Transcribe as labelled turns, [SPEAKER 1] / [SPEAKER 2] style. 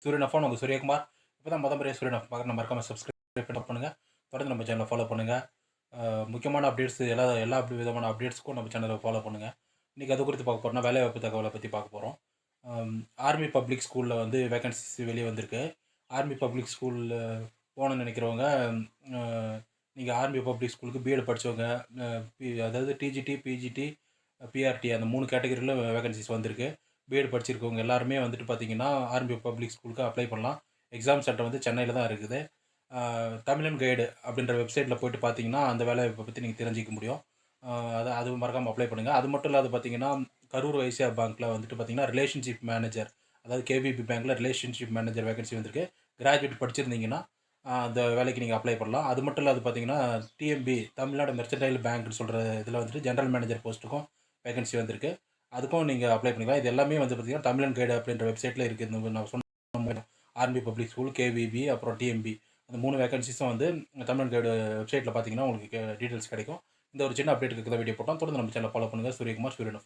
[SPEAKER 1] சூரியன் எஃப்எம் உங்கள் சூரியகுமார். இப்போ தான் முறையாக சூரியன் எஃப்எம் பார்க்குற மறக்காம சப்ஸ்கிரைப் பண்ணுங்கள். தொடர்ந்து நம்ம சேனலை ஃபாலோ பண்ணுங்கள். முக்கியமான அப்டேட்ஸ் எல்லா விதமான அப்டேட்ஸ்க்கும் நம்ம சேனலை ஃபாலோ பண்ணுங்கள். இன்றைக்கி அது குறித்து பார்க்க போகிறோம்னா வேலைவாய்ப்பு தகவலை பற்றி பார்க்க போகிறோம். ஆர்மி பப்ளிக் ஸ்கூலில் வந்து வேகன்சிஸ் வெளியே வந்திருக்கு. ஆர்மி பப்ளிக் ஸ்கூலில் போகணுன்னு நினைக்கிறவங்க, நீங்கள் ஆர்மி பப்ளிக் ஸ்கூலுக்கு பிஎட் படித்தவங்க, அதாவது டிஜிடி, பிஜிடி, பிஆர்டி அந்த 3 கேட்டகரியில் வேகன்சிஸ் வந்திருக்கு. பிஎட் படிச்சிருக்கவங்க எல்லாருமே வந்துட்டு பார்த்தீங்கன்னா ஆர்மி பப்ளிக் ஸ்கூலுக்கு அப்ளை பண்ணலாம். எக்ஸாம் சென்டர் வந்து சென்னையில் தான் இருக்குது. தமிழன் கைடு அப்படின்ற வெப்சைட்டில் போய்ட்டு பார்த்தீங்கன்னா அந்த வேலைவாய்ப்பை பற்றி நீங்கள் தெரிஞ்சிக்க முடியும். அது மறக்காமல் அப்ளை பண்ணுங்கள். அது மட்டும் இல்லாத பார்த்தீங்கன்னா கரூர் வைசியா பேங்க்கில் வந்துட்டு பார்த்தீங்கன்னா ரிலேஷன்ஷிப் மேனேஜர், அதாவது கேவிபி பேங்க்கில் ரிலேஷன்ஷிப் மேனேஜர் வேகன்சி வந்திருக்கு. கிராஜுவேட் படிச்சிருந்தீங்கன்னா அந்த வேலைக்கு நீங்கள் அப்ளை பண்ணலாம். அது மட்டும் இல்லாத பார்த்தீங்கன்னா டிஎம்பி, தமிழ்நாடு மெர்சன்டைல் பேங்க்னு சொல்கிற இதில் வந்துட்டு ஜென்ரல் மேனேஜர் போஸ்ட்டுக்கும் வேகன்சி வந்திருக்கு. அதுக்கும் நீங்கள் அப்ளை பண்ணிக்கலாம். இது எல்லாமே வந்து பார்த்தீங்கன்னா தமிழன் கைடு அப்படின்ற வெப்சைட்டில் இருக்குது. நான் சொன்ன ஆர்மி பப்ளிக் ஸ்கூல், கேவிபி, அப்புறம் டிஎம்பி அந்த 3 வேகன்சிஸும் வந்து தமிழன் கைடு வெப்சைட்டில் பார்த்தீங்கன்னா உங்களுக்கு டீட்டெயில்ஸ் கிடைக்கும். இந்த ஒரு சின்ன அப்டேட்டுக்கு தான் வீடியோ போட்டோம். தொடர்ந்து நம்ம சேனலை ஃபாலோ பண்ணுங்கள். சூரியகுமார், சூரியன்.